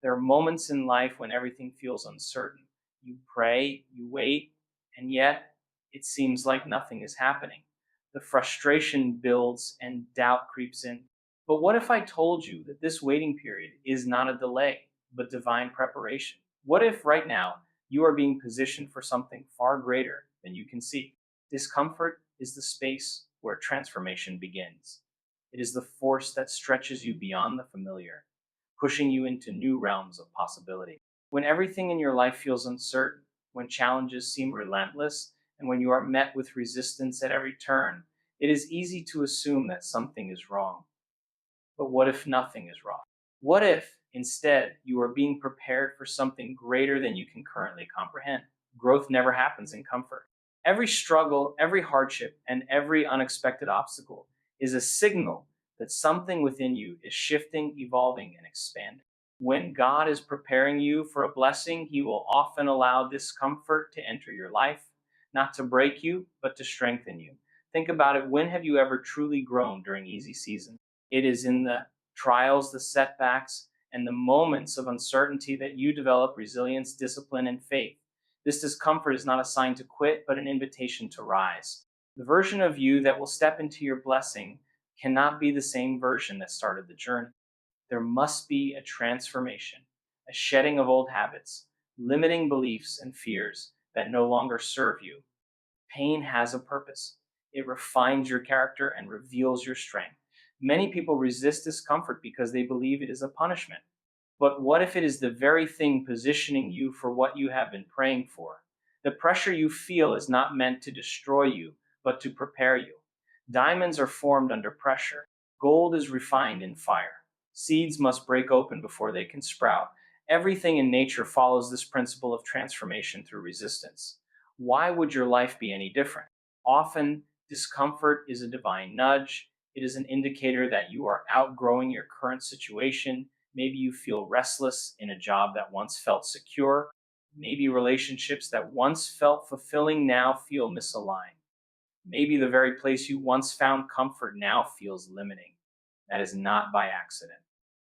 There are moments in life when everything feels uncertain. You pray, you wait, and yet it seems like nothing is happening. The frustration builds and doubt creeps in. But what if I told you that this waiting period is not a delay, but divine preparation? What if right now you are being positioned for something far greater than you can see? Discomfort is the space where transformation begins. It is the force that stretches you beyond the familiar, pushing you into new realms of possibility. When everything in your life feels uncertain, when challenges seem relentless, and when you are met with resistance at every turn, it is easy to assume that something is wrong. But what if nothing is wrong? What if, instead, you are being prepared for something greater than you can currently comprehend? Growth never happens in comfort. Every struggle, every hardship, and every unexpected obstacle is a signal that something within you is shifting, evolving, and expanding. When God is preparing you for a blessing, He will often allow discomfort to enter your life, not to break you, but to strengthen you. Think about it. When have you ever truly grown during easy seasons? It is in the trials, the setbacks, and the moments of uncertainty that you develop resilience, discipline, and faith. This discomfort is not a sign to quit, but an invitation to rise. The version of you that will step into your blessing cannot be the same version that started the journey. There must be a transformation, a shedding of old habits, limiting beliefs and fears that no longer serve you. Pain has a purpose. It refines your character and reveals your strength. Many people resist discomfort because they believe it is a punishment. But what if it is the very thing positioning you for what you have been praying for? The pressure you feel is not meant to destroy you, but to prepare you. Diamonds are formed under pressure. Gold is refined in fire. Seeds must break open before they can sprout. Everything in nature follows this principle of transformation through resistance. Why would your life be any different? Often, discomfort is a divine nudge. It is an indicator that you are outgrowing your current situation. Maybe you feel restless in a job that once felt secure. Maybe relationships that once felt fulfilling now feel misaligned. Maybe the very place you once found comfort now feels limiting. That is not by accident.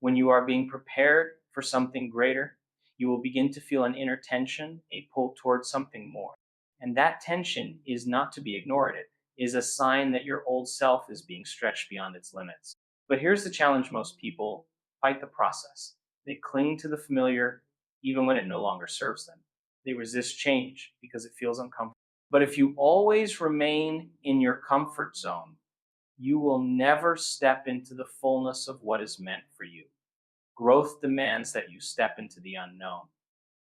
When you are being prepared for something greater, you will begin to feel an inner tension, a pull towards something more. And that tension is not to be ignored. It is a sign that your old self is being stretched beyond its limits. But here's the challenge: most people fight the process. They cling to the familiar even when it no longer serves them. They resist change because it feels uncomfortable. But if you always remain in your comfort zone, you will never step into the fullness of what is meant for you. Growth demands that you step into the unknown,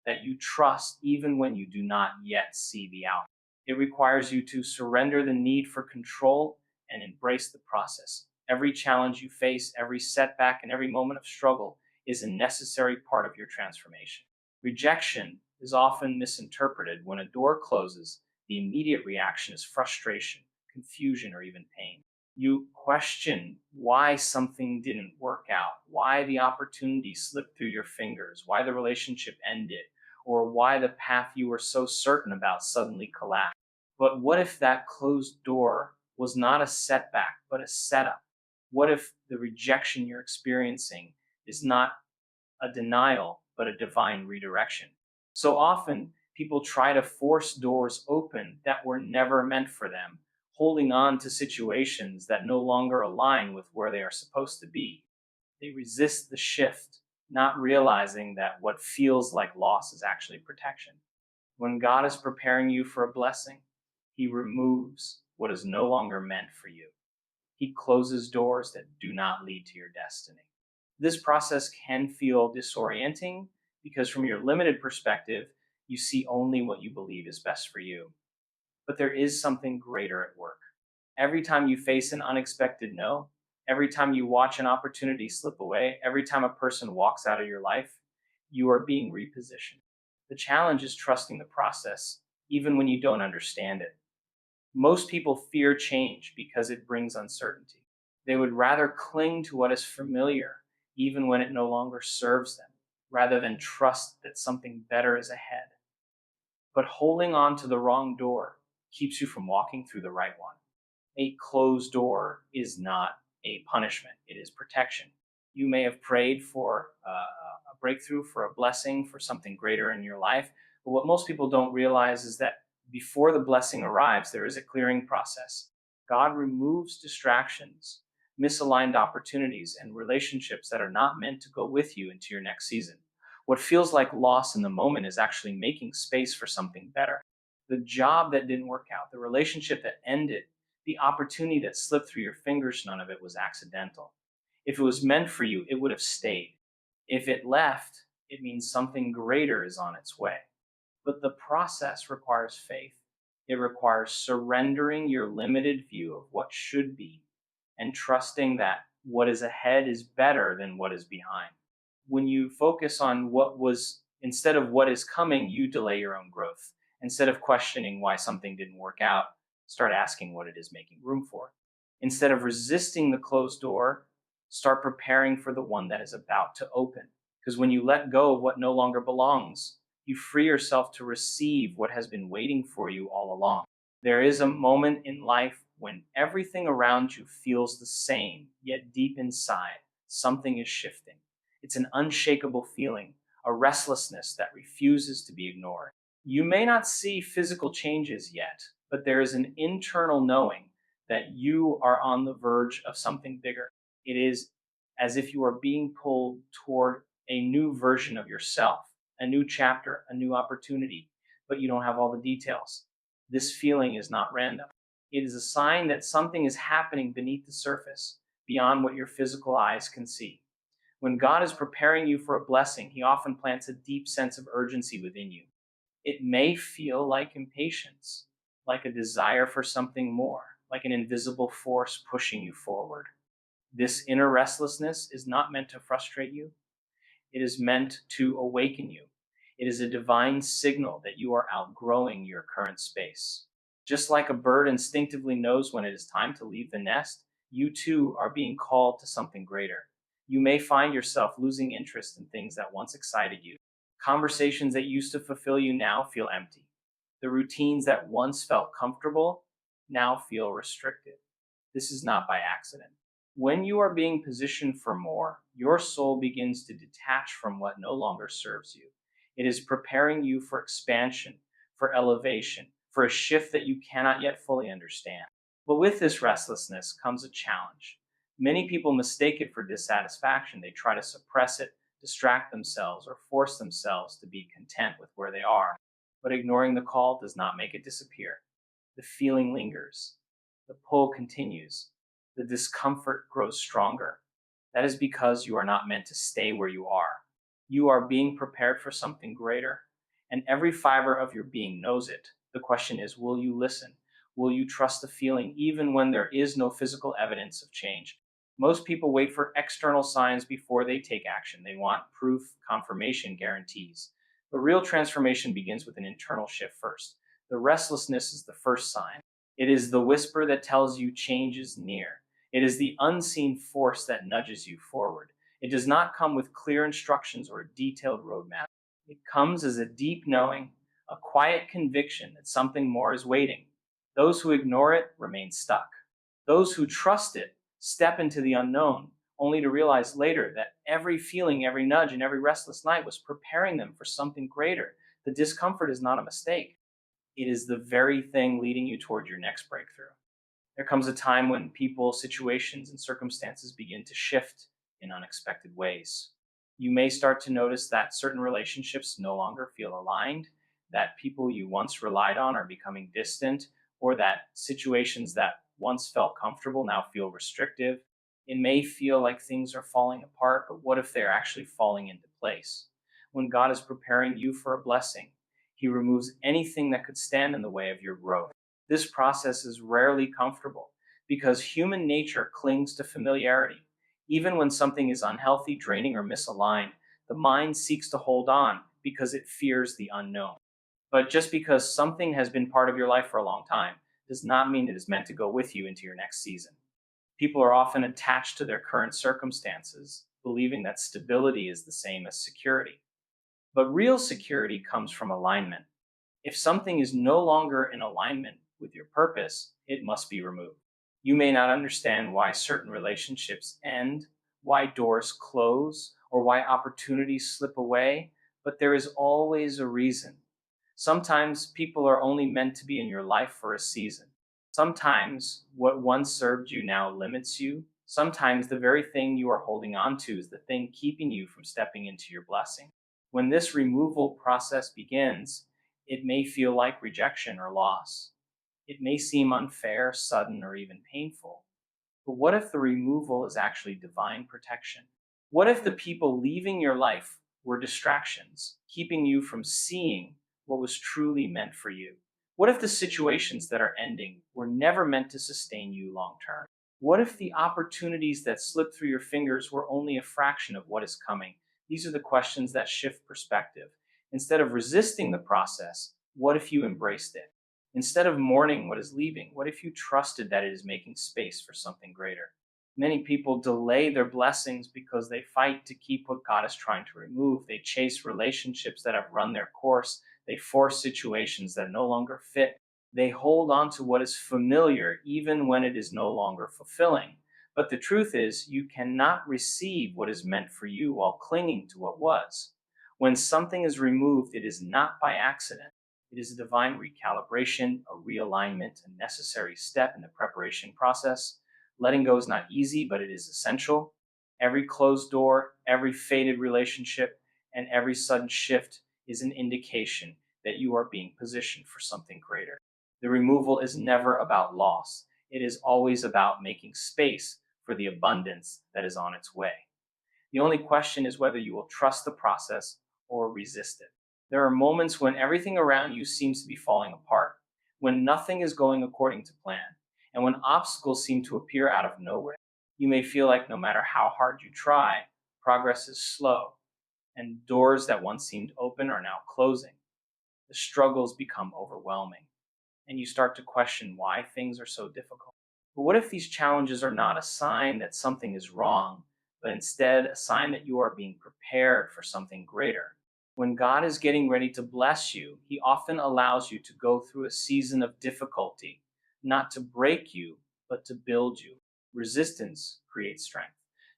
that you trust even when you do not yet see the outcome. It requires you to surrender the need for control and embrace the process. Every challenge you face, every setback, and every moment of struggle is a necessary part of your transformation. Rejection is often misinterpreted. When a door closes, the immediate reaction is frustration, confusion, or even pain. You question why something didn't work out, why the opportunity slipped through your fingers, why the relationship ended, or why the path you were so certain about suddenly collapsed. But what if that closed door was not a setback, but a setup? What if the rejection you're experiencing is not a denial, but a divine redirection? So often, people try to force doors open that were never meant for them, holding on to situations that no longer align with where they are supposed to be. They resist the shift, not realizing that what feels like loss is actually protection. When God is preparing you for a blessing, He removes what is no longer meant for you. He closes doors that do not lead to your destiny. This process can feel disorienting because, from your limited perspective, you see only what you believe is best for you. But there is something greater at work. Every time you face an unexpected no, every time you watch an opportunity slip away, every time a person walks out of your life, you are being repositioned. The challenge is trusting the process, even when you don't understand it. Most people fear change because it brings uncertainty. They would rather cling to what is familiar, even when it no longer serves them, rather than trust that something better is ahead. But holding on to the wrong door keeps you from walking through the right one. A closed door is not a punishment, it is protection. You may have prayed for a breakthrough, for a blessing, for something greater in your life. But what most people don't realize is that before the blessing arrives, there is a clearing process. God removes distractions, misaligned opportunities, and relationships that are not meant to go with you into your next season. What feels like loss in the moment is actually making space for something better. The job that didn't work out, the relationship that ended, the opportunity that slipped through your fingers, none of it was accidental. If it was meant for you, it would have stayed. If it left, it means something greater is on its way. But the process requires faith. It requires surrendering your limited view of what should be and trusting that what is ahead is better than what is behind. When you focus on what was instead of what is coming, you delay your own growth. Instead of questioning why something didn't work out, start asking what it is making room for. Instead of resisting the closed door, start preparing for the one that is about to open. Because when you let go of what no longer belongs, you free yourself to receive what has been waiting for you all along. There is a moment in life when everything around you feels the same, yet deep inside, something is shifting. It's an unshakable feeling, a restlessness that refuses to be ignored. You may not see physical changes yet, but there is an internal knowing that you are on the verge of something bigger. It is as if you are being pulled toward a new version of yourself, a new chapter, a new opportunity, but you don't have all the details. This feeling is not random. It is a sign that something is happening beneath the surface, beyond what your physical eyes can see. When God is preparing you for a blessing, He often plants a deep sense of urgency within you. It may feel like impatience, like a desire for something more, like an invisible force pushing you forward. This inner restlessness is not meant to frustrate you. It is meant to awaken you. It is a divine signal that you are outgrowing your current space. Just like a bird instinctively knows when it is time to leave the nest, you too are being called to something greater. You may find yourself losing interest in things that once excited you. Conversations that used to fulfill you now feel empty. The routines that once felt comfortable now feel restricted. This is not by accident. When you are being positioned for more, your soul begins to detach from what no longer serves you. It is preparing you for expansion, for elevation, for a shift that you cannot yet fully understand. But with this restlessness comes a challenge. Many people mistake it for dissatisfaction. They try to suppress it, distract themselves, or force themselves to be content with where they are. But ignoring the call does not make it disappear. The feeling lingers. The pull continues. The discomfort grows stronger. That is because you are not meant to stay where you are. You are being prepared for something greater, and every fiber of your being knows it. The question is, will you listen? Will you trust the feeling even when there is no physical evidence of change? Most people wait for external signs before they take action. They want proof, confirmation, guarantees. But real transformation begins with an internal shift first. The restlessness is the first sign. It is the whisper that tells you change is near. It is the unseen force that nudges you forward. It does not come with clear instructions or a detailed roadmap. It comes as a deep knowing, a quiet conviction that something more is waiting. Those who ignore it remain stuck. Those who trust it step into the unknown, only to realize later that every feeling, every nudge, and every restless night was preparing them for something greater. The discomfort is not a mistake. It is the very thing leading you toward your next breakthrough. There comes a time when people, situations, and circumstances begin to shift in unexpected ways. You may start to notice that certain relationships no longer feel aligned, that people you once relied on are becoming distant, or that situations that once felt comfortable now feel restrictive. It may feel like things are falling apart, but what if they're actually falling into place? When God is preparing you for a blessing, He removes anything that could stand in the way of your growth. This process is rarely comfortable because human nature clings to familiarity. Even when something is unhealthy, draining, or misaligned, the mind seeks to hold on because it fears the unknown. But just because something has been part of your life for a long time does not mean it is meant to go with you into your next season. People are often attached to their current circumstances, believing that stability is the same as security. But real security comes from alignment. If something is no longer in alignment with your purpose, it must be removed. You may not understand why certain relationships end, why doors close, or why opportunities slip away, but there is always a reason. Sometimes people are only meant to be in your life for a season. Sometimes what once served you now limits you. Sometimes the very thing you are holding on to is the thing keeping you from stepping into your blessing. When this removal process begins, it may feel like rejection or loss. It may seem unfair, sudden, or even painful. But what if the removal is actually divine protection? What if the people leaving your life were distractions, keeping you from seeing what was truly meant for you? What if the situations that are ending were never meant to sustain you long term? What if the opportunities that slip through your fingers were only a fraction of what is coming? These are the questions that shift perspective. Instead of resisting the process, what if you embraced it? Instead of mourning what is leaving, what if you trusted that it is making space for something greater? Many people delay their blessings because they fight to keep what God is trying to remove. They chase relationships that have run their course. They force situations that no longer fit. They hold on to what is familiar even when it is no longer fulfilling. But the truth is, you cannot receive what is meant for you while clinging to what was. When something is removed, it is not by accident. It is a divine recalibration, a realignment, a necessary step in the preparation process. Letting go is not easy, but it is essential. Every closed door, every faded relationship, and every sudden shift is an indication that you are being positioned for something greater. The removal is never about loss. It is always about making space for the abundance that is on its way. The only question is whether you will trust the process or resist it. There are moments when everything around you seems to be falling apart, when nothing is going according to plan, and when obstacles seem to appear out of nowhere. You may feel like no matter how hard you try, progress is slow, and doors that once seemed open are now closing. The struggles become overwhelming, and you start to question why things are so difficult. But what if these challenges are not a sign that something is wrong, but instead a sign that you are being prepared for something greater? When God is getting ready to bless you, He often allows you to go through a season of difficulty, not to break you, but to build you. Resistance creates strength.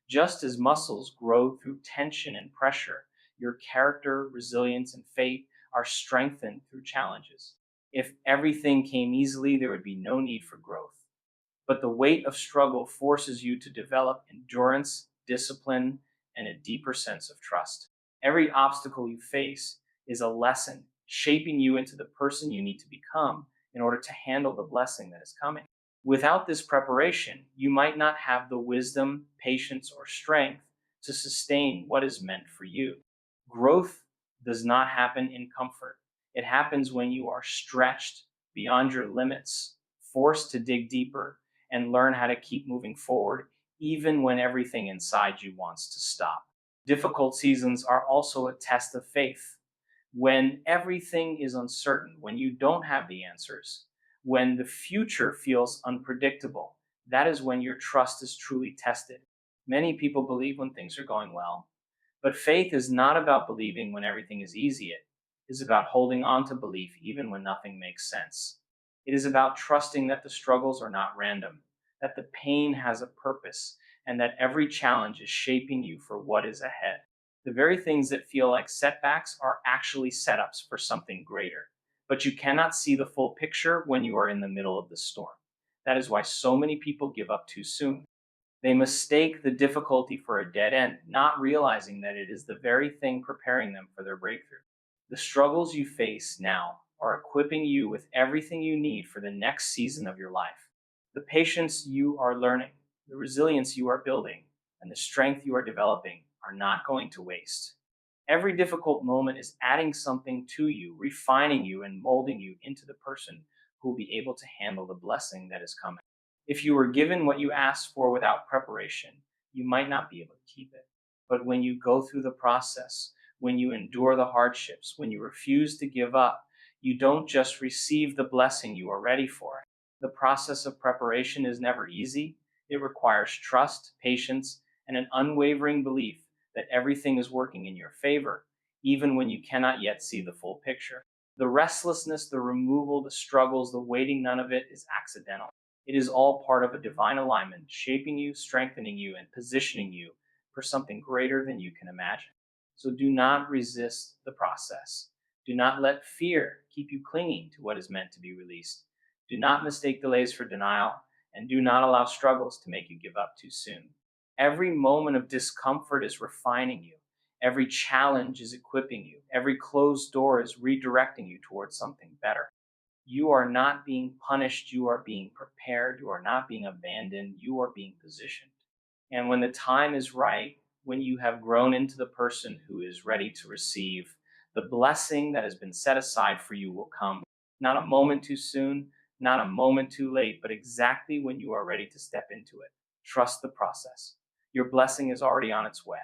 Just as muscles grow through tension and pressure, your character, resilience, and faith are strengthened through challenges. If everything came easily, there would be no need for growth. But the weight of struggle forces you to develop endurance, discipline, and a deeper sense of trust. Every obstacle you face is a lesson, shaping you into the person you need to become in order to handle the blessing that is coming. Without this preparation, you might not have the wisdom, patience, or strength to sustain what is meant for you. Growth does not happen in comfort. It happens when you are stretched beyond your limits, forced to dig deeper, and learn how to keep moving forward, even when everything inside you wants to stop. Difficult seasons are also a test of faith. When everything is uncertain, when you don't have the answers, when the future feels unpredictable, that is when your trust is truly tested. Many people believe when things are going well, but faith is not about believing when everything is easy. It is about holding on to belief even when nothing makes sense. It is about trusting that the struggles are not random, that the pain has a purpose, and that every challenge is shaping you for what is ahead. The very things that feel like setbacks are actually setups for something greater. But you cannot see the full picture when you are in the middle of the storm. That is why so many people give up too soon. They mistake the difficulty for a dead end, not realizing that it is the very thing preparing them for their breakthrough. The struggles you face now are equipping you with everything you need for the next season of your life. The patience you are learning, the resilience you are building, and the strength you are developing are not going to waste. Every difficult moment is adding something to you, refining you, and molding you into the person who will be able to handle the blessing that is coming. If you were given what you asked for without preparation, you might not be able to keep it. But when you go through the process, when you endure the hardships, when you refuse to give up, you don't just receive the blessing you are ready for. The process of preparation is never easy. It requires trust, patience, and an unwavering belief that everything is working in your favor, even when you cannot yet see the full picture. The restlessness, the removal, the struggles, the waiting, none of it is accidental. It is all part of a divine alignment, shaping you, strengthening you, and positioning you for something greater than you can imagine. So do not resist the process. Do not let fear keep you clinging to what is meant to be released. Do not mistake delays for denial, and do not allow struggles to make you give up too soon. Every moment of discomfort is refining you. Every challenge is equipping you. Every closed door is redirecting you towards something better. You are not being punished. You are being prepared. You are not being abandoned. You are being positioned. And when the time is right, when you have grown into the person who is ready to receive, the blessing that has been set aside for you will come. Not a moment too soon, not a moment too late, but exactly when you are ready to step into it. Trust the process. Your blessing is already on its way.